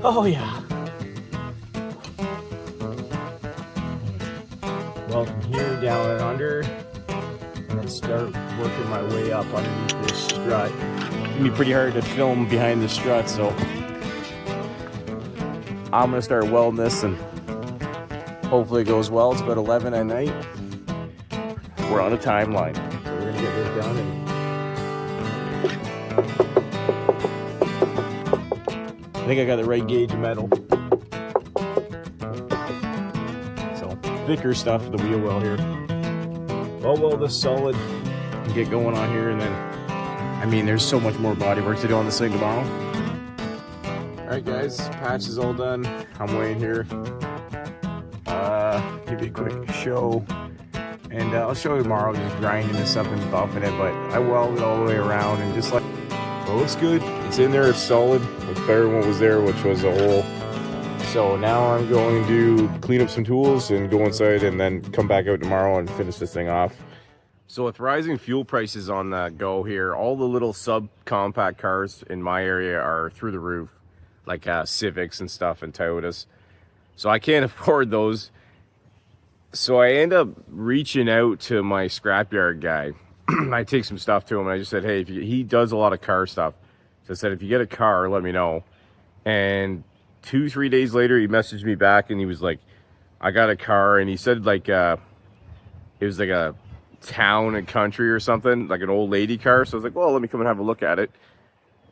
Oh yeah. Well, from here down and under, and then start working my way up underneath this strut. It's gonna be pretty hard to film behind the strut, so I'm gonna start welding this, and hopefully it goes well. It's about 11 at night. We're on a timeline, so we're gonna get this done. And I think I got the right gauge of metal. So thicker stuff for the wheel well here. I'll weld this solid and get going on here, and then, I mean, there's so much more body work to do on this thing tomorrow. All right, guys, patch is all done. I'm waiting here. Give you a quick show, and I'll show you tomorrow, just grinding this up and buffing it, but I welded all the way around, and just like, well, it looks good. It's in there, it's solid. It's better than what was there, which was a hole. So now I'm going to clean up some tools and go inside, and then come back out tomorrow and finish this thing off. So with rising fuel prices on the go here, all the little subcompact cars in my area are through the roof, like Civics and stuff and Toyotas. So I can't afford those. So I end up reaching out to my scrapyard guy. I take some stuff to him, and I just said, hey, he does a lot of car stuff. So I said, if you get a car, let me know. And 2-3 days later, he messaged me back, and he was like, I got a car. And he said, like, it was like a town and country or something, like an old lady car. So I was like, well, let me come and have a look at it.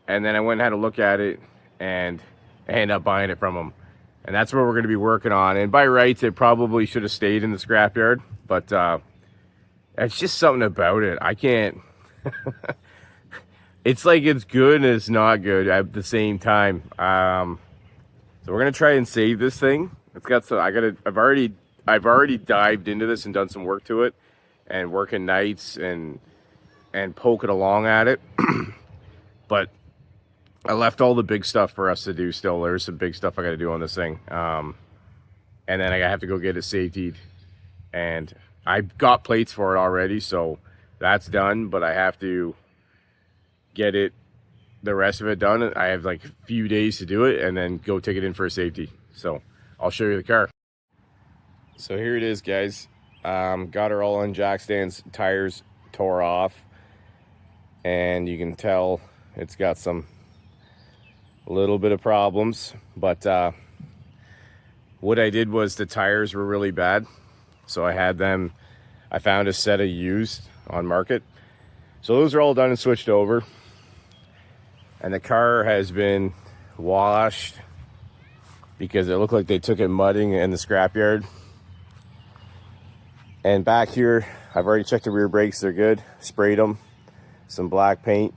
And then I went and had a look at it, and I ended up buying it from him. And that's what we're going to be working on. And by rights, it probably should have stayed in the scrapyard, but it's just something about it. I can't. It's like it's good and it's not good at the same time. So we're gonna try and save this thing. It's got so I've already dived into this and done some work to it, and working nights and poking along at it. But I left all the big stuff for us to do still. There's some big stuff I got to do on this thing. And then I have to go get it safetied. And I got plates for it already, so that's done. But I have to get the rest of it done. I have like a few days to do it, and then go take it in for a safety. So I'll show you the car. So here it is, guys. Got her all on jack stands. Tires tore off. And you can tell it's got a little bit of problems, but what I did was the tires were really bad, so I found a set of used on market, so those are all done and switched over, and the car has been washed because it looked like they took it mudding in the scrapyard. And back here, I've already checked the rear brakes, they're good, sprayed them, some black paint.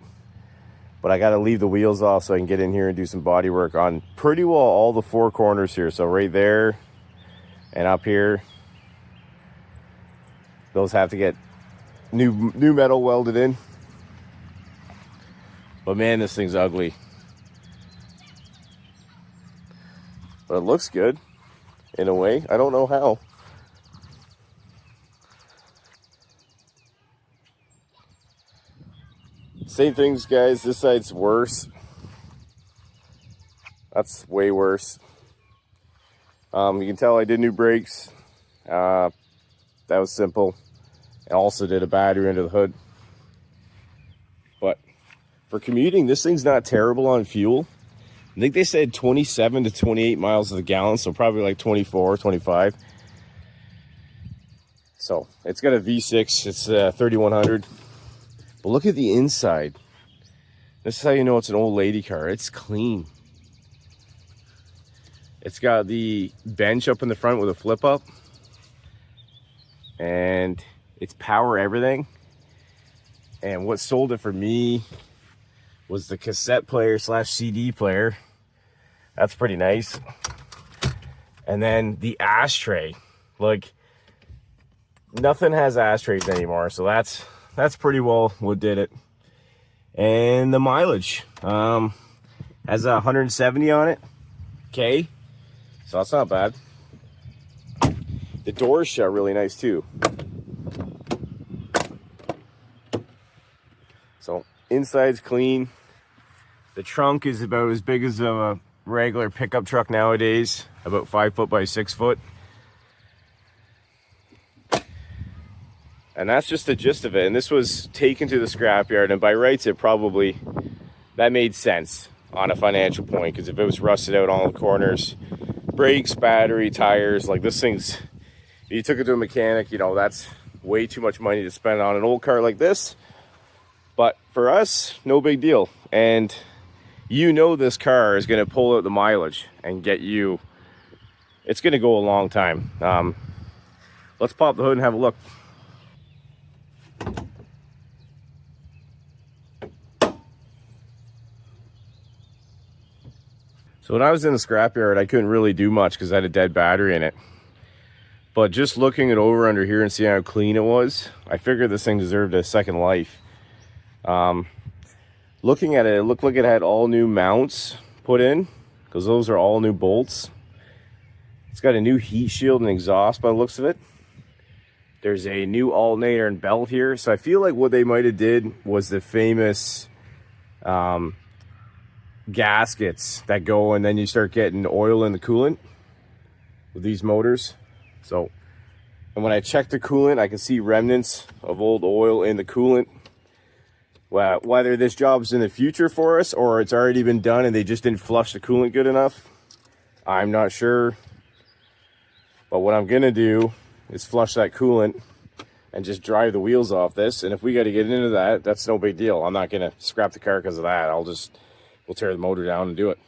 But I got to leave the wheels off so I can get in here and do some body work on pretty well all the four corners here. So right there and up here, those have to get new metal welded in. But man, this thing's ugly. But it looks good in a way. I don't know how. Same things, guys. This side's worse. That's way worse. You can tell I did new brakes. That was simple. I also did a battery under the hood. But for commuting, this thing's not terrible on fuel. I think they said 27 to 28 miles to the gallon, so probably like 24, 25. So it's got a V6. It's 3100. But look at the inside. This is how you know it's an old lady car. It's clean. It's got the bench up in the front with a flip up. And it's power everything. And what sold it for me was the cassette player / CD player. That's pretty nice. And then the ashtray. Like, nothing has ashtrays anymore, so that's pretty well what did it. And the mileage has 170 on it. Okay, so that's not bad. The doors shut really nice too. So inside's clean. The trunk is about as big as a regular pickup truck nowadays, about 5 foot by 6 foot. And that's just the gist of it. And this was taken to the scrapyard, and by rights that made sense on a financial point, because if it was rusted out on all the corners, brakes, battery, tires, like this thing's, if you took it to a mechanic, you know, that's way too much money to spend on an old car like this. But for us, no big deal. And you know this car is going to pull out the mileage and get you, it's going to go a long time. Let's pop the hood and have a look. So when I was in the scrapyard, I couldn't really do much because I had a dead battery in it. But just looking it over under here and seeing how clean it was, I figured this thing deserved a second life. Looking at it, it looked like it had all new mounts put in, because those are all new bolts. It's got a new heat shield and exhaust by the looks of it. There's a new alternator and belt here. So I feel like what they might have did was the famous gaskets that go, and then you start getting oil in the coolant with these motors. So, and when I check the coolant, I can see remnants of old oil in the coolant. Well, whether this job's in the future for us or it's already been done and they just didn't flush the coolant good enough, I'm not sure. But what I'm gonna do is flush that coolant and just drive the wheels off this. And if we got to get into that, that's no big deal. I'm not gonna scrap the car because of that. We'll tear the motor down and do it.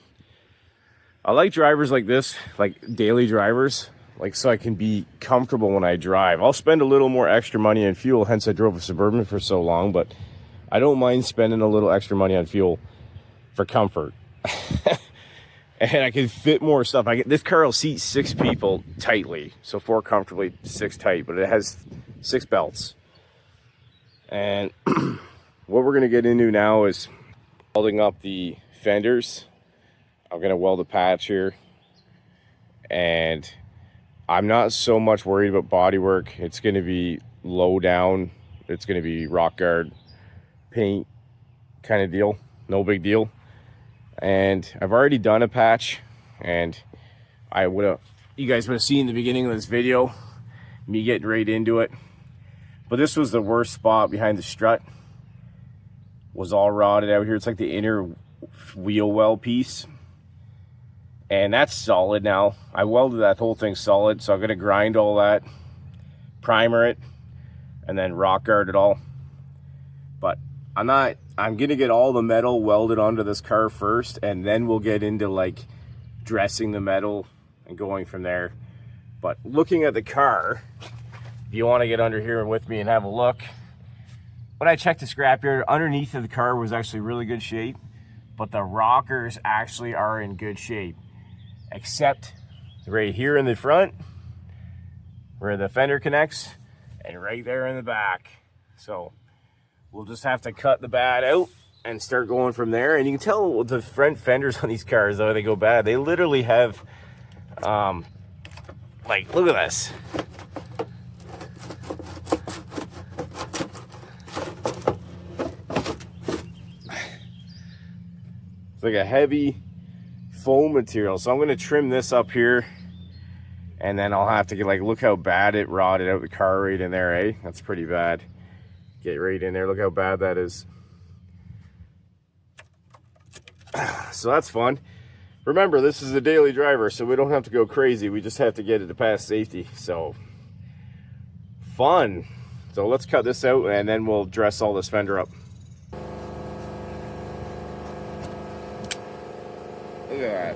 I like drivers like this, like daily drivers, like so I can be comfortable when I drive. I'll spend a little more extra money on fuel, hence I drove a Suburban for so long, but I don't mind spending a little extra money on fuel for comfort. And I can fit more stuff. This car will seat 6 people tightly, so 4 comfortably, 6 tight, but it has 6 belts. And what we're gonna get into now is welding up the fenders. I'm gonna weld a patch here, and I'm not so much worried about body work. It's gonna be low down. It's gonna be rock guard paint kind of deal, no big deal. And I've already done a patch, and you guys would have seen the beginning of this video me getting right into it. But this was the worst spot behind the strut, was all rotted out here. It's like the inner wheel well piece, and that's solid now. I welded that whole thing solid, so I'm gonna grind all that, primer it, and then rock guard it all. But I'm gonna get all the metal welded onto this car first, and then we'll get into like dressing the metal and going from there. But looking at the car, if you want to get under here and with me and have a look, when I checked the scrapyard, underneath of the car was actually really good shape, but the rockers actually are in good shape, except right here in the front where the fender connects, and right there in the back. So we'll just have to cut the bad out and start going from there. And you can tell the front fenders on these cars, though, they go bad. They literally have, like, look at this. It's like a heavy foam material. So I'm going to trim this up here, and then I'll have to get, like, look how bad it rotted out the car right in there, eh? That's pretty bad. Get right in there. Look how bad that is. So that's fun. Remember, this is a daily driver, so we don't have to go crazy. We just have to get it to pass safety. So fun. So let's cut this out, and then we'll dress all this fender up. Look at that.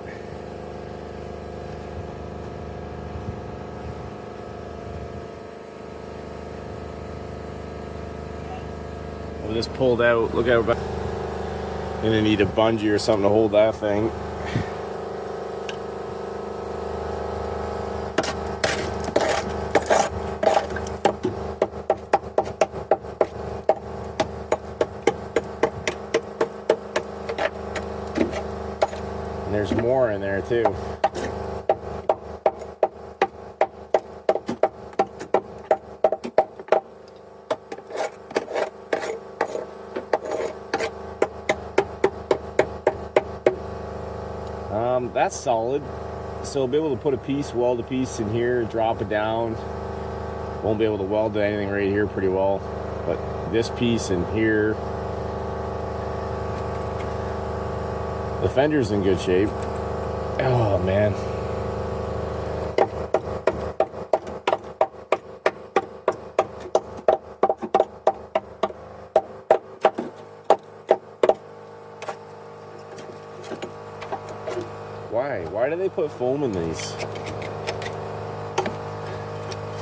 Well, this pulled out. Look how bad. Gonna need a bungee or something to hold that thing. And there's more in there too. that's solid. So I'll be able to put a piece, weld a piece in here, drop it down. Won't be able to weld anything right here pretty well, but this piece in here, the fender's in good shape. Oh man. Why do they put foam in these?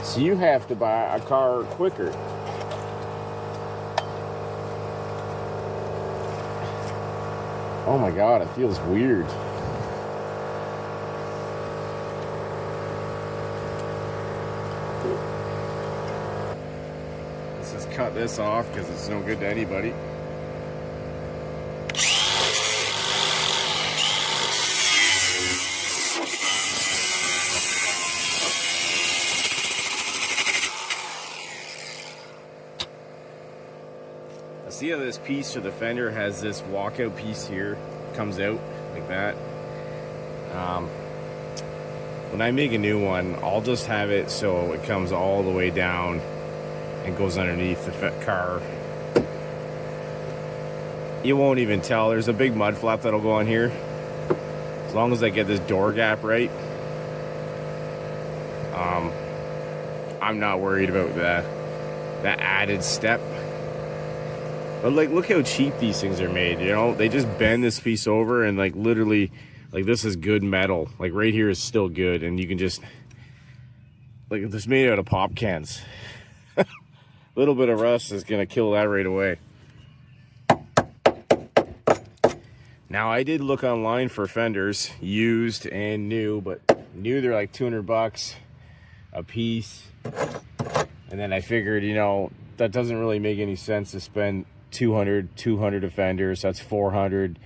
So you have to buy a car quicker. Oh my God, it feels weird. Let's just cut this off because it's no good to anybody. See how this piece for the fender has this walkout piece here, comes out like that. When I make a new one, I'll just have it so it comes all the way down and goes underneath the car. You won't even tell. There's a big mud flap that'll go on here. As long as I get this door gap right, I'm not worried about that added step. But like, look how cheap these things are made, you know? They just bend this piece over and like literally, like this is good metal. Like right here is still good, and you can just, like this made out of pop cans. A little bit of rust is gonna kill that right away. Now I did look online for fenders, used and new, but new they're like $200 a piece. And then I figured, you know, that doesn't really make any sense to spend 200 of fenders. That's 400.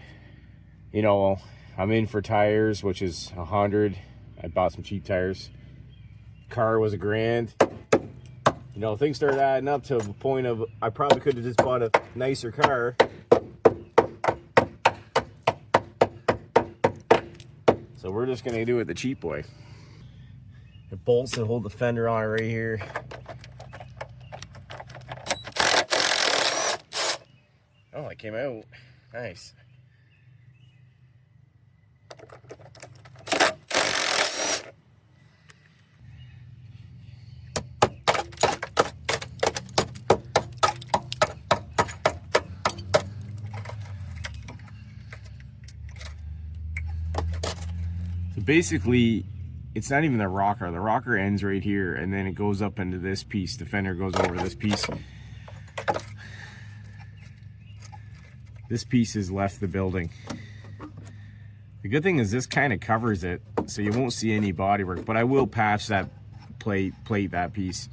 You know, I'm in for tires, which is 100. I bought some cheap tires. Car was $1,000. You know, things started adding up to the point of I probably could have just bought a nicer car. So we're just gonna do it the cheap way. The bolts that hold the fender on right here. Oh, it came out. Nice. So basically, it's not even the rocker. The rocker ends right here, and then it goes up into this piece. The fender goes over this piece. This piece has left the building. The good thing is this kind of covers it, so you won't see any bodywork, but I will patch that plate that piece.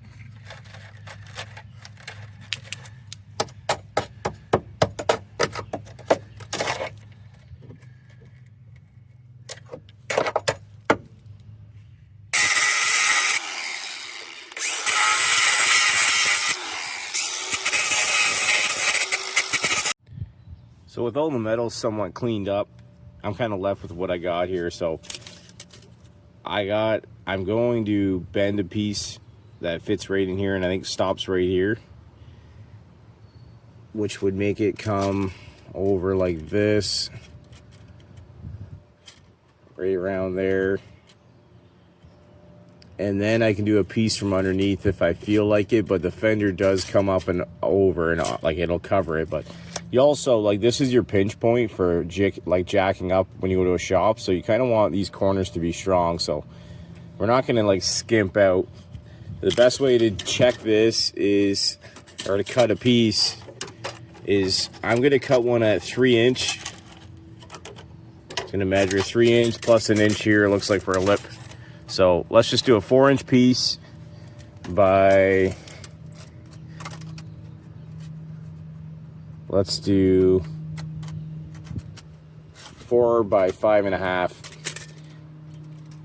So with all the metal somewhat cleaned up, I'm kind of left with what I got here. So I'm going to bend a piece that fits right in here, and I think stops right here, which would make it come over like this, right around there. And then I can do a piece from underneath if I feel like it, but the fender does come up and over, and like it'll cover it. But you also, like, this is your pinch point for like jacking up when you go to a shop, so you kind of want these corners to be strong. So we're not going to like skimp out. The best way to check this is, or to cut a piece, is I'm going to cut one at 3-inch. It's going to measure 3-inch plus an inch here, it looks like, for a lip. So let's just do a 4-inch piece by, let's do 4 by 5.5,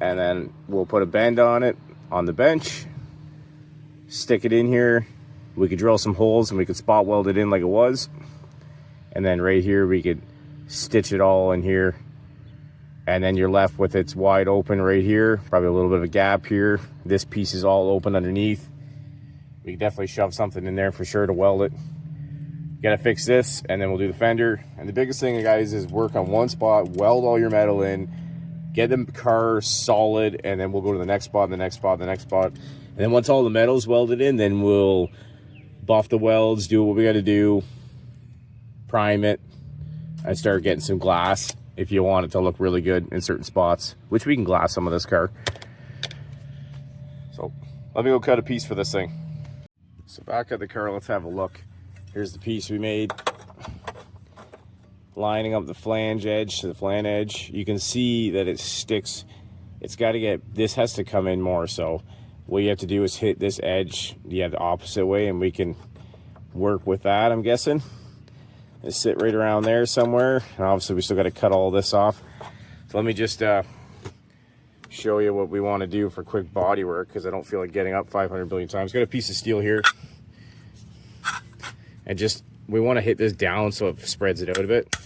and then we'll put a bend on it on the bench, stick it in here. We could drill some holes and we could spot weld it in like it was, and then right here we could stitch it all in here, and then you're left with it's wide open right here, probably a little bit of a gap here. This piece is all open underneath. We can definitely shove something in there for sure to weld it. Gotta fix this, and then we'll do the fender. And the biggest thing, guys, is work on one spot, weld all your metal in, get the car solid, and then we'll go to the next spot, the next spot, the next spot. And then once all the metal's welded in, then we'll buff the welds, do what we gotta do, prime it, and start getting some glass if you want it to look really good in certain spots, which we can glass some of this car. So let me go cut a piece for this thing. So back at the car, let's have a look. Here's the piece we made. Lining up the flange edge to the flange edge. You can see that it sticks. It's got to get, this has to come in more. So what you have to do is hit this edge, the opposite way, and we can work with that, I'm guessing. It sit right around there somewhere, and obviously we still got to cut all this off. So let me just show you what we want to do for quick body work, because I don't feel like getting up 500 billion times. Got a piece of steel here, and just we want to hit this down so it spreads it out a bit.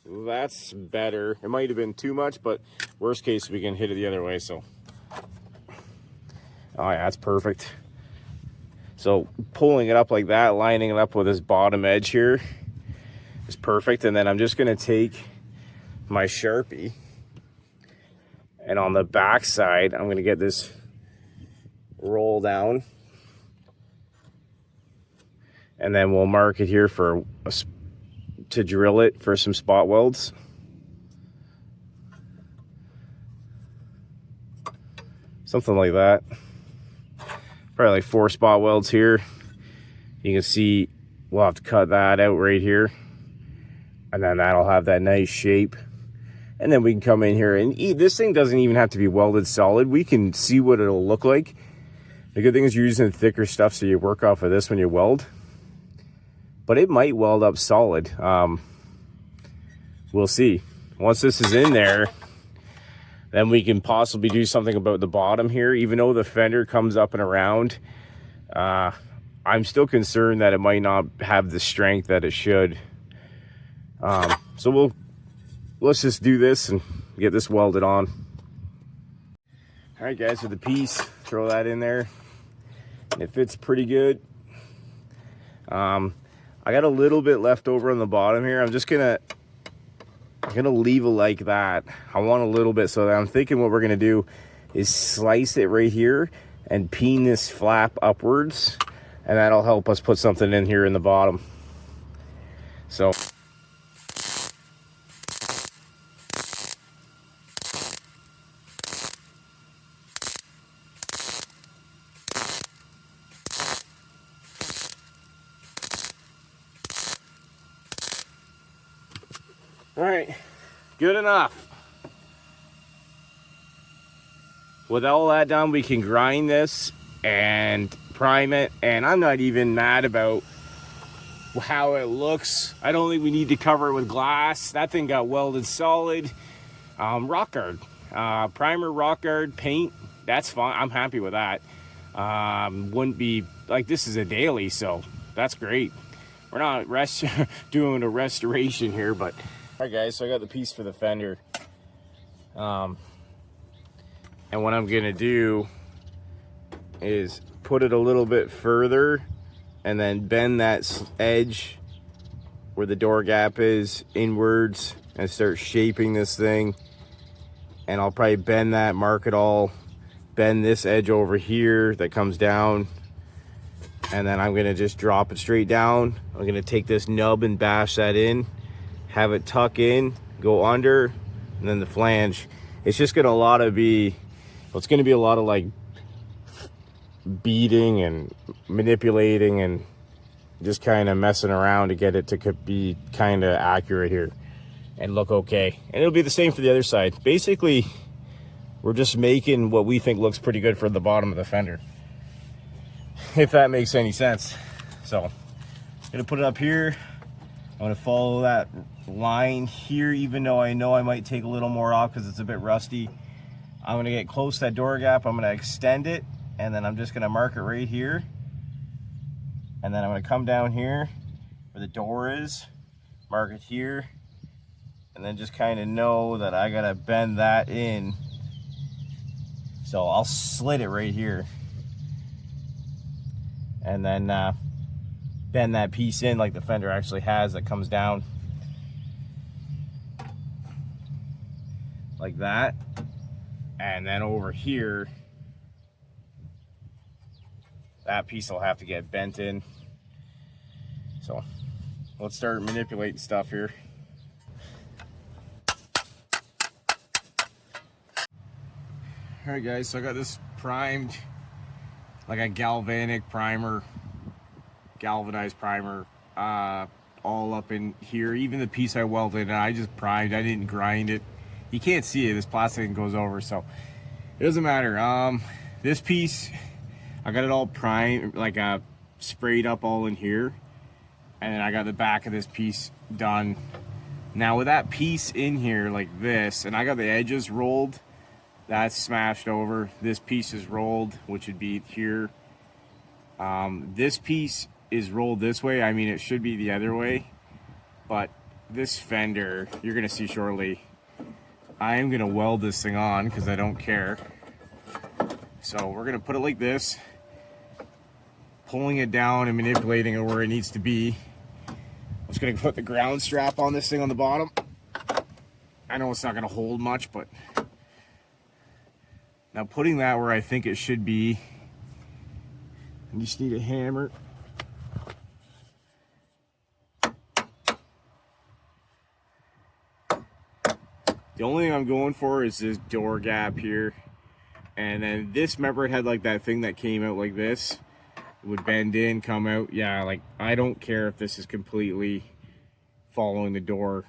That's better. It might have been too much, but worst case we can hit it the other way. So oh yeah, that's perfect. So pulling it up like that, lining it up with this bottom edge here is perfect. And then I'm just gonna take my Sharpie, and on the back side I'm gonna get this roll down, and then we'll mark it here for to drill it for some spot welds. Something like that. Probably like 4 spot welds here. You can see we'll have to cut that out right here, and then that'll have that nice shape. And then we can come in here, and this thing doesn't even have to be welded solid. We can see what it'll look like. The good thing is you're using thicker stuff, so you work off of this when you weld. But it might weld up solid. We'll see. Once this is in there, then we can possibly do something about the bottom here. Even though the fender comes up and around, I'm still concerned that it might not have the strength that it should. So let's just do this and get this welded on. All right, guys, with the piece, throw that in there. It fits pretty good. I got a little bit left over on the bottom here. I'm gonna leave it like that. I want a little bit, so I'm thinking what we're gonna do is slice it right here and peen this flap upwards, and that'll help us put something in here in the bottom. So all right, good enough. With all that done, we can grind this and prime it, and I'm not even mad about how it looks. I don't think we need to cover it with glass. That thing got welded solid. Rock guard, primer, rock guard, paint, that's fine. I'm happy with that. Wouldn't be like, this is a daily, so that's great. We're not doing a restoration here, but all right, guys, so I got the piece for the fender. And what I'm gonna do is put it a little bit further and then bend that edge where the door gap is inwards and start shaping this thing. And I'll probably bend that, mark it all, bend this edge over here that comes down, and then I'm gonna just drop it straight down. I'm gonna take this nub and bash that in, have it tuck in, go under, and then the flange. It's just gonna it's gonna be a lot of like beating and manipulating and just kind of messing around to get it to be kind of accurate here and look okay. And it'll be the same for the other side. Basically, we're just making what we think looks pretty good for the bottom of the fender, if that makes any sense. So I'm gonna put it up here. I'm gonna follow that line here, even though I know I might take a little more off because it's a bit rusty. I'm gonna get close to that door gap. I'm gonna extend it, and then I'm just gonna mark it right here, And then I'm gonna come down here where the door is, mark it here, and then just kind of know that I gotta bend that in. So I'll slit it right here. And then bend that piece in like the fender actually has that comes down. Like that. And then over here, that piece will have to get bent in. So let's start manipulating stuff here. All right guys, so I got this primed, like a galvanic primer, galvanized primer, all up in here. Even the piece I welded, I just primed, I didn't grind it. You can't see it, this plastic goes over, so it doesn't matter. This piece, I got it all primed, like sprayed up all in here. And then I got the back of this piece done. Now with that piece in here like this, and I got the edges rolled, that's smashed over. This piece is rolled, which would be here. This piece is rolled this way. I mean, it should be the other way. But this fender, you're gonna see shortly, I am gonna weld this thing on because I don't care. So we're gonna put it like this, pulling it down and manipulating it where it needs to be. I'm just gonna put the ground strap on this thing on the bottom. I know it's not gonna hold much, but now putting that where I think it should be, I just need a hammer. The only thing I'm going for is this door gap here. And then this, remember it had like that thing that came out like this? It would bend in, come out. Yeah, like I don't care if this is completely following the door.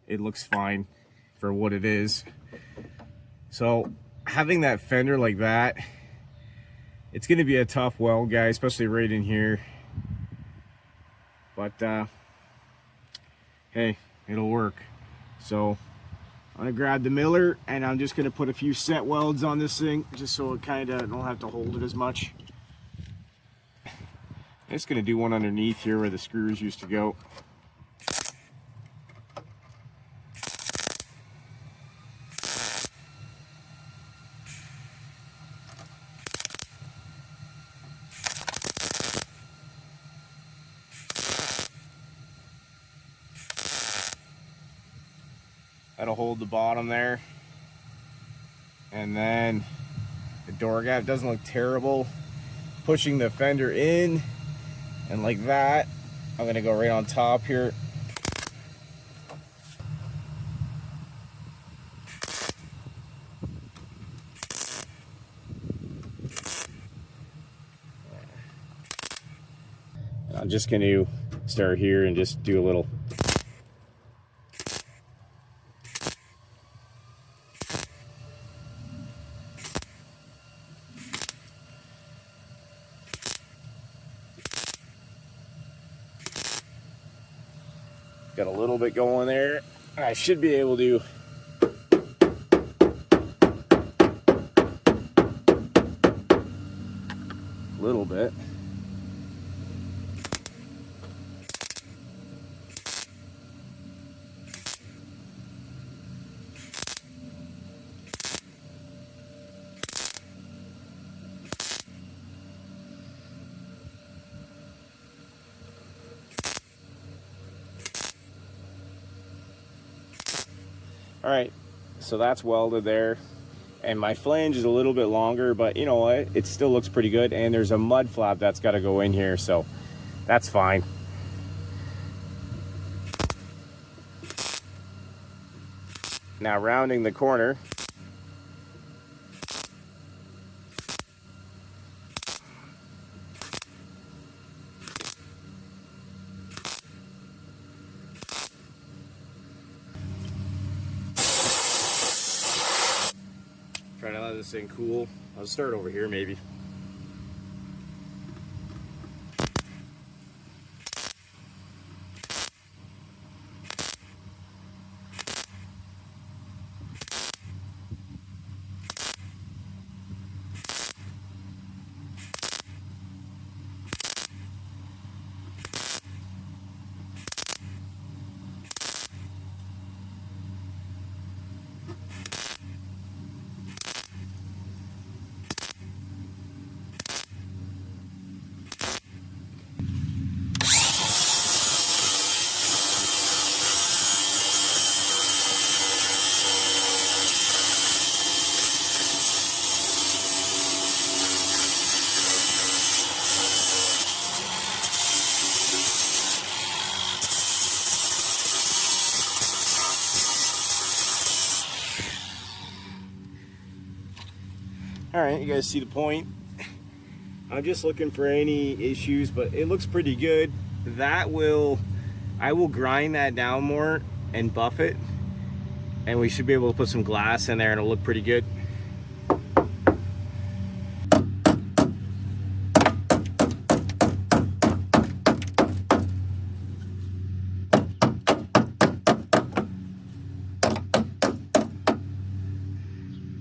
It looks fine for what it is. So having that fender like that, it's gonna be a tough weld, guys, especially right in here. But hey, it'll work. So I'm gonna grab the miller and I'm just gonna put a few set welds on this thing just so it kind of don't have to hold it as much. I'm just gonna do one underneath here where the screws used to go. That'll hold the bottom there. And then the door gap doesn't look terrible. Pushing the fender in and like that. I'm gonna go right on top here. And I'm just gonna start here and just do a little. Got a little bit going there. I should be able to a little bit. All right, so that's welded there. And my flange is a little bit longer, but you know what? It still looks pretty good. And there's a mud flap that's got to go in here, so that's fine. Now rounding the corner. Try to let this thing cool. I'll start over here maybe. All right, you guys see the point. I'm just looking for any issues, but it looks pretty good. I will grind that down more and buff it, and we should be able to put some glass in there and it'll look pretty good.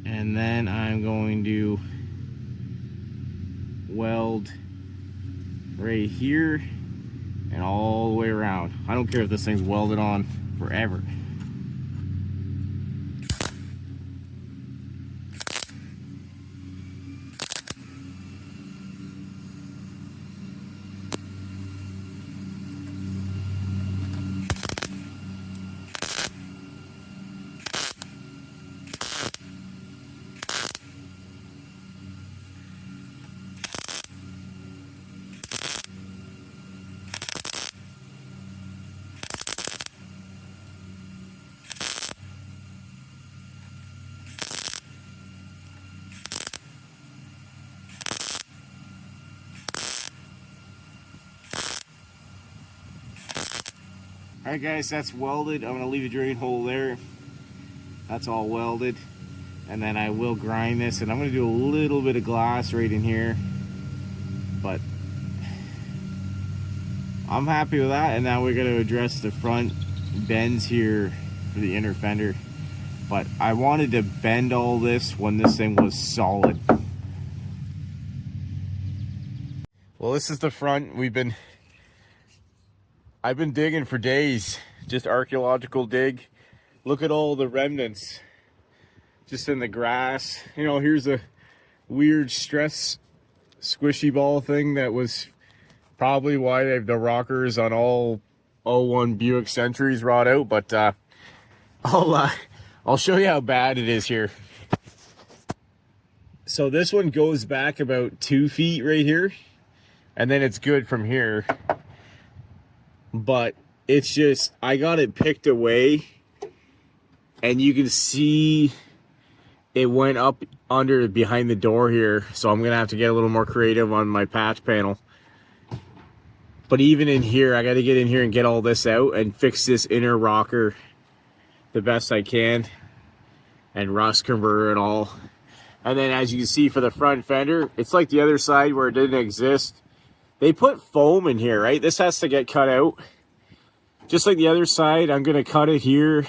And then I'm going to weld right here and all the way around. I don't care if this thing's welded on forever. Alright guys, that's welded. I'm going to leave a drain hole there. That's all welded. And then I will grind this, and I'm going to do a little bit of glass right in here. But I'm happy with that. And now we're going to address the front bends here for the inner fender. But I wanted to bend all this when this thing was solid. Well, this is the front. I've been digging for days, just archaeological dig. Look at all the remnants just in the grass. You know, here's a weird stress squishy ball thing that was probably why they have the rockers on all '01 Buick Centuries rot out. But I'll show you how bad it is here. So this one goes back about 2 feet right here, and then it's good from here. But it's just, I got it picked away, and you can see it went up under behind the door here. So I'm gonna have to get a little more creative on my patch panel. But even in here, I got to get in here and get all this out and fix this inner rocker the best I can, and rust converter and all. And then as you can see for the front fender, it's like the other side where it didn't exist. They put foam in here, right? This has to get cut out. Just like the other side, I'm going to cut it here.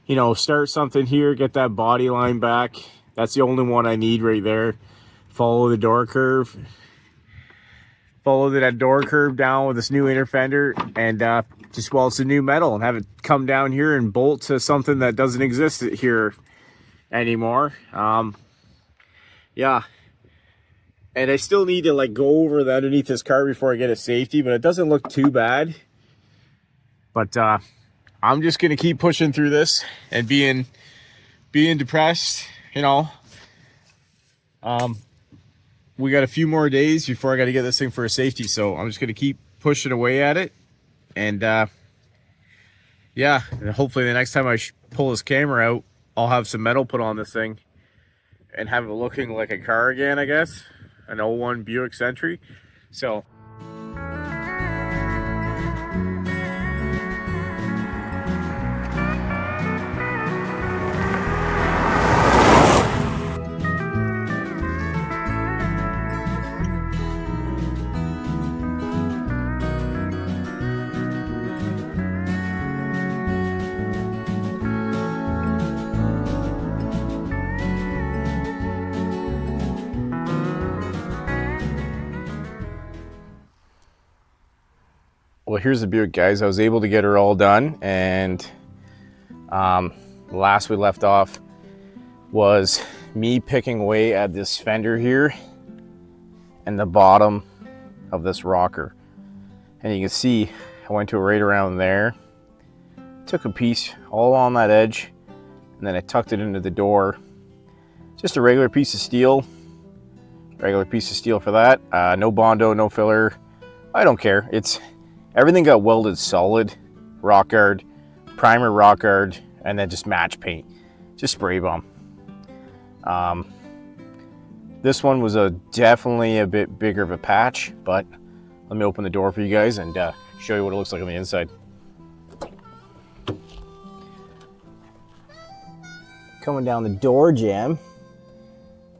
You know, start something here, get that body line back. That's the only one I need right there. Follow the door curve. Follow that door curve down with this new inner fender, and just weld some new metal and have it come down here and bolt to something that doesn't exist here anymore. Yeah. And I still need to like go over the underneath this car before I get a safety, but it doesn't look too bad. But I'm just gonna keep pushing through this and being depressed, you know. We got a few more days before I got to get this thing for a safety, so I'm just gonna keep pushing away at it. And yeah, and hopefully the next time I pull this camera out, I'll have some metal put on this thing and have it looking like a car again, I guess. An '01 Buick Century. So well, here's the Buick, guys. I was able to get her all done, and last we left off was me picking away at this fender here and the bottom of this rocker. And you can see I went to right around there, took a piece all on that edge, and then I tucked it into the door. Just a regular piece of steel for that. No Bondo, no filler. I don't care. Everything got welded solid, rock guard, primer rock guard, and then just match paint, just spray bomb. This one was definitely a bit bigger of a patch, but let me open the door for you guys and show you what it looks like on the inside. Coming down the door jamb,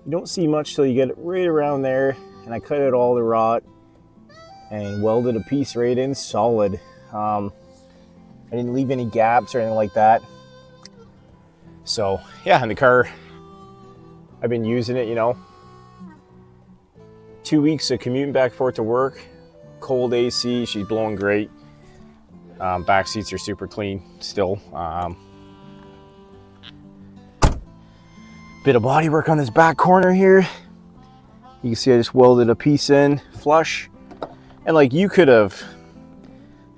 you don't see much till you get it right around there, and I cut out all the rot and welded a piece right in solid. I didn't leave any gaps or anything like that. So yeah, in the car, I've been using it, you know, 2 weeks of commuting back and forth to work, cold AC, she's blowing great. Back seats are super clean still. Bit of body work on this back corner here. You can see I just welded a piece in flush, and like you could have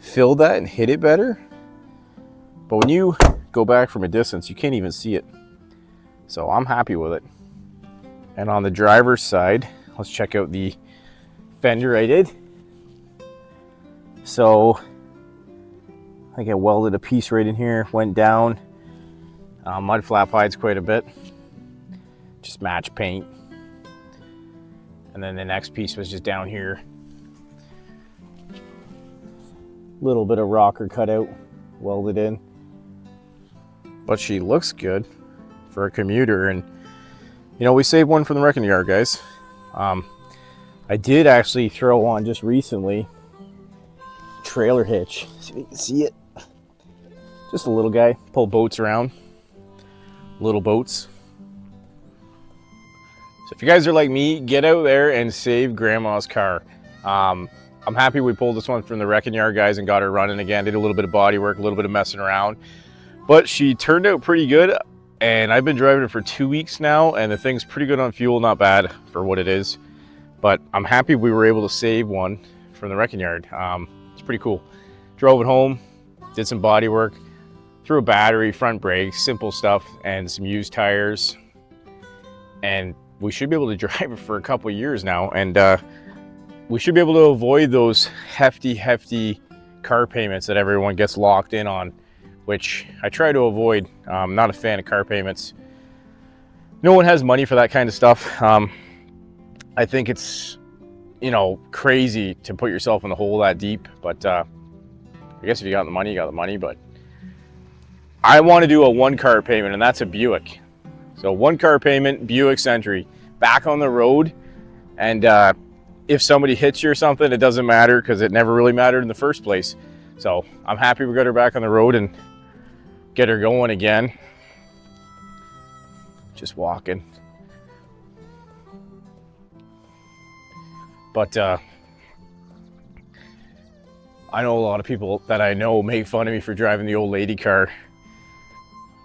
filled that and hit it better, but when you go back from a distance, you can't even see it. So I'm happy with it. And on the driver's side, let's check out the fender I did. So I think I welded a piece right in here, went down. Mud flap hides quite a bit. Just match paint. And then the next piece was just down here. Little bit of rocker cutout, welded in. But she looks good for a commuter, and you know, we saved one from the wrecking yard, guys. I did actually throw on just recently trailer hitch. See if you can see it. Just a little guy, pull boats around, little boats. So if you guys are like me, get out there and save grandma's car. I'm happy we pulled this one from the wrecking yard, guys, and got her running again. Did a little bit of body work, a little bit of messing around, but she turned out pretty good. And I've been driving it for 2 weeks now, and the thing's pretty good on fuel, not bad for what it is. But I'm happy we were able to save one from the wrecking yard. It's pretty cool. Drove it home, did some body work, threw a battery, front brakes, simple stuff, and some used tires. And we should be able to drive it for a couple of years now. And we should be able to avoid those hefty car payments that everyone gets locked in on, which I try to avoid. I'm not a fan of car payments. No one has money for that kind of stuff. I think it's, you know, crazy to put yourself in the hole that deep, but I guess if you got the money, you got the money. But I want to do a 1-car payment, and that's a Buick. So 1-car payment, Buick Century, back on the road. And if somebody hits you or something, it doesn't matter, because it never really mattered in the first place. So I'm happy we got her back on the road and get her going again. Just walking. But I know a lot of people that I know make fun of me for driving the old lady car,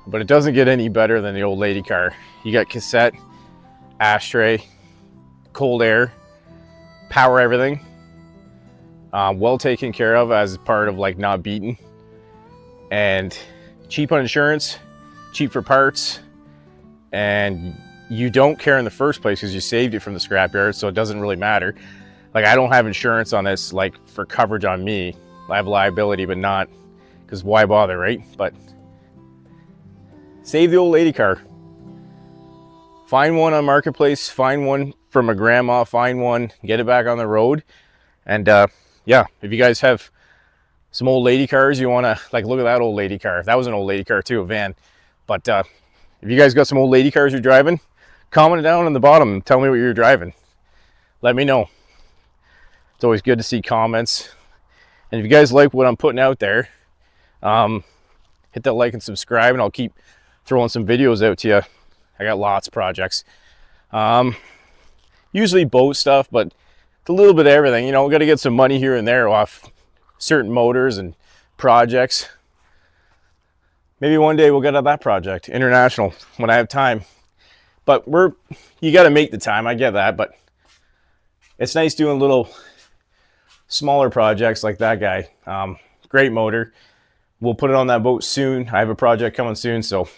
but it doesn't get any better than the old lady car. You got cassette, ashtray, cold air, power everything. Well taken care of as part of like not beaten, and cheap on insurance, cheap for parts, and you don't care in the first place because you saved it from the scrapyard, so it doesn't really matter. Like, I don't have insurance on this, like, for coverage on me. I have liability, but not, because why bother, right? But save the old lady car. Find one on Marketplace, find one from a grandma, find one, get it back on the road. And yeah, if you guys have some old lady cars, you want to, like, look at that old lady car. That was an old lady car too, a van. But if you guys got some old lady cars you're driving, comment it down in the bottom and tell me what you're driving. Let me know. It's always good to see comments. And if you guys like what I'm putting out there, hit that like and subscribe, and I'll keep throwing some videos out to you. I got lots of projects. Usually boat stuff, but it's a little bit of everything. You know, we got to get some money here and there off certain motors and projects. Maybe one day we'll get at that project, international, when I have time. But you got to make the time. I get that, but it's nice doing little smaller projects like that guy. Great motor. We'll put it on that boat soon. I have a project coming soon, so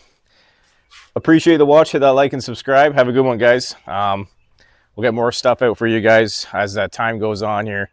appreciate the watch. Hit that like and subscribe. Have a good one, guys. We'll get more stuff out for you guys as that time goes on here.